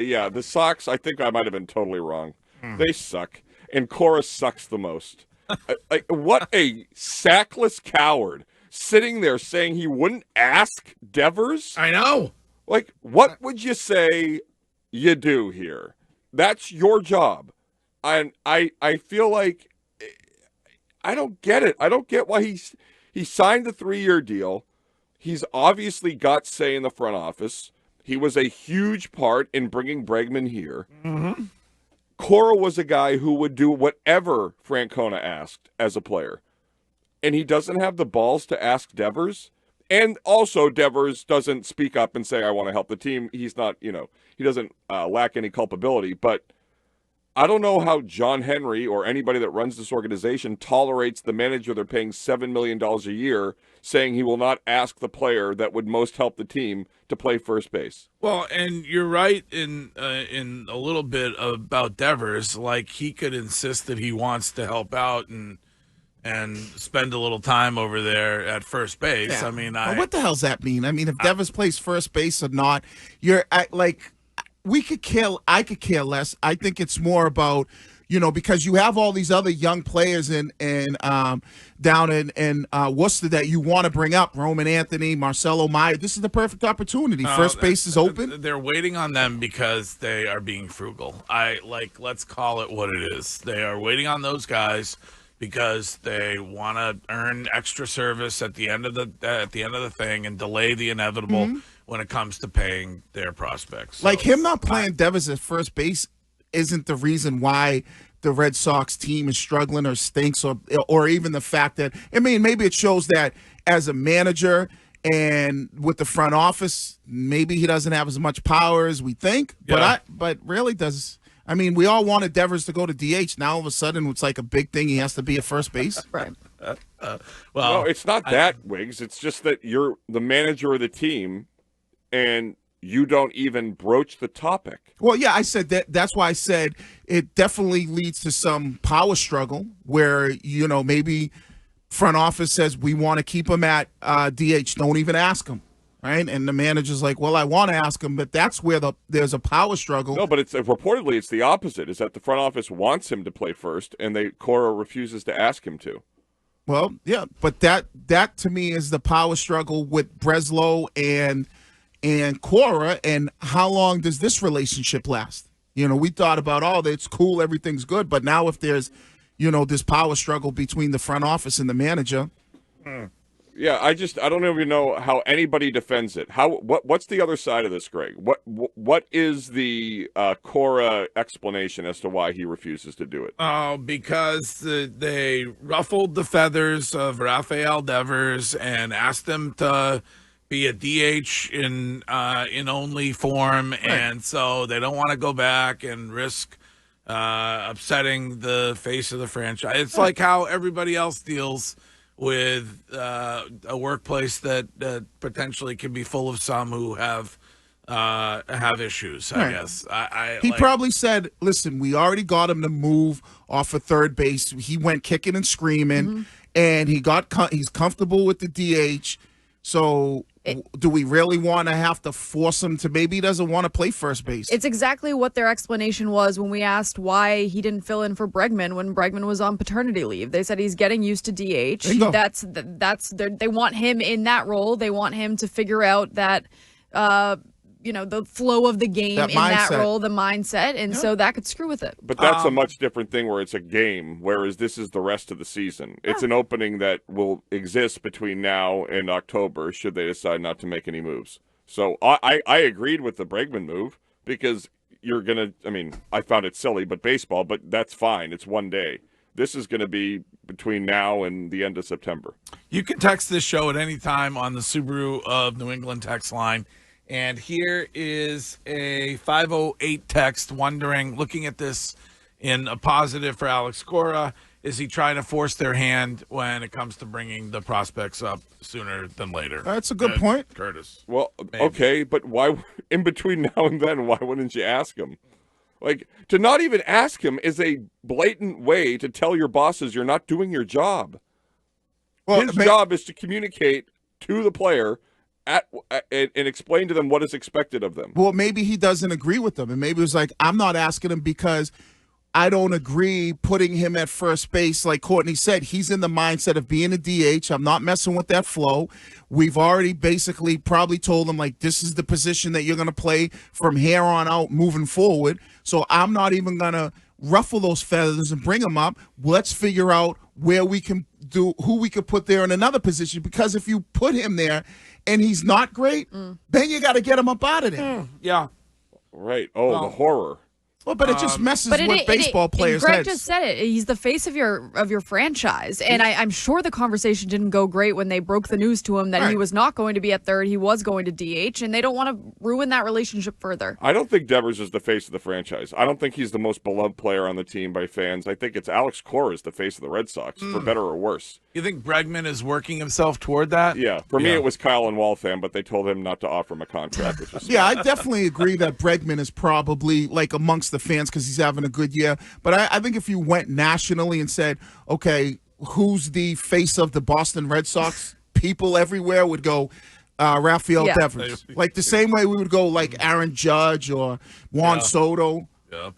Yeah, the Sox, I think I might have been totally wrong. They suck. And Cora sucks the most. Like, what a sackless coward sitting there saying he wouldn't ask Devers. I know. Like, what would you say you do here? That's your job. And I feel like I don't get it. I don't get why he signed the 3-year deal. He's obviously got say in the front office. He was a huge part in bringing Bregman here. Mm-hmm. Cora was a guy who would do whatever Francona asked as a player. And he doesn't have the balls to ask Devers. And also, Devers doesn't speak up and say, I want to help the team. He's not, he doesn't lack any culpability. But I don't know how John Henry or anybody that runs this organization tolerates the manager they're paying $7 million a year saying he will not ask the player that would most help the team to play first base. Well, and you're right in a little bit about Devers. Like, he could insist that he wants to help out and spend a little time over there at first base. Yeah. I mean, what the hell's that mean? I mean, if Devers plays first base or not, I could care less. I think it's more about, because you have all these other young players down in Worcester that you want to bring up. Roman Anthony, Marcelo Mayer. This is the perfect opportunity. First base is open. They're waiting on them because they are being frugal. Let's call it what it is. They are waiting on those guys because they want to earn extra service at the end of the thing and delay the inevitable when it comes to paying their prospects. So, like, him not playing Devers at first base isn't the reason why the Red Sox team is struggling or stinks, or even the fact that, I mean, maybe it shows that as a manager and with the front office, maybe he doesn't have as much power as we think. Yeah. But really does. I mean, we all wanted Devers to go to DH. Now, all of a sudden, it's like a big thing. He has to be at first base. Right. well, No, it's not that, Wiggs. It's just that you're the manager of the team, and you don't even broach the topic. Well, yeah, I said that. That's why I said it definitely leads to some power struggle where, maybe front office says we want to keep him at DH. Don't even ask him. Right, and the manager's like, well, I want to ask him, but that's where there's a power struggle. No, but it's reportedly it's the opposite. Is that the front office wants him to play first, and Cora refuses to ask him to. Well, yeah, but that to me is the power struggle with Breslow and Cora, and how long does this relationship last? We thought about, it's cool, everything's good, but now if there's, this power struggle between the front office and the manager. Yeah, I don't even know how anybody defends it. What's the other side of this, Greg? What is the Cora explanation as to why he refuses to do it? Oh, because they ruffled the feathers of Rafael Devers and asked him to be a DH in only form, right. And so they don't want to go back and risk upsetting the face of the franchise. It's like how everybody else deals with a workplace that potentially can be full of some who have issues, I guess. He probably said, listen, we already got him to move off of third base. He went kicking and screaming, and he's comfortable with the DH. So do we really want to have to force him to, maybe he doesn't want to play first base? It's exactly what their explanation was when we asked why he didn't fill in for Bregman when Bregman was on paternity leave. They said he's getting used to DH. They want him in that role. They want him to figure out that the flow of the game that role, the mindset, and so that could screw with it. But that's a much different thing where it's a game, whereas this is the rest of the season. It's an opening that will exist between now and October should they decide not to make any moves. So I agreed with the Bregman move because I found it silly, but baseball, but that's fine. It's one day. This is going to be between now and the end of September. You can text this show at any time on the Subaru of New England text line. And here is a 508 text looking at this in a positive for Alex Cora. Is he trying to force their hand when it comes to bringing the prospects up sooner than later? That's a good point, Curtis. Well, maybe. Okay, but why, in between now and then, why wouldn't you ask him? Like, to not even ask him is a blatant way to tell your bosses you're not doing your job. Well, his job is to communicate to the player and explain to them what is expected of them. Well, maybe he doesn't agree with them, and maybe it's like, I'm not asking him because I don't agree putting him at first base. Like Courtney said, he's in the mindset of being a DH. I'm not messing with that flow. We've already basically probably told him, like, this is the position that you're going to play from here on out moving forward. So I'm not even going to ruffle those feathers and bring him up. Let's figure out where we can do, who we could put there in another position. Because if you put him there and he's not great, then you got to get him up out of there. Yeah. Right. Oh, the horror. Well, but it just messes with baseball players' Greg heads. just said it. He's the face of your franchise, and I'm sure the conversation didn't go great when they broke the news to him that he was not going to be at third. He was going to DH, and they don't want to ruin that relationship further. I don't think Devers is the face of the franchise. I don't think he's the most beloved player on the team by fans. I think it's Alex Cora is the face of the Red Sox, for better or worse. You think Bregman is working himself toward that? Yeah. For me, it was Kyle and Waltham, but they told him not to offer him a contract. Which is Yeah, I definitely agree that Bregman is probably like amongst the fans because he's having a good year. But I think if you went nationally and said, okay, who's the face of the Boston Red Sox? People everywhere would go Rafael Devers. Like the same way we would go like Aaron Judge or Juan Soto. Yeah.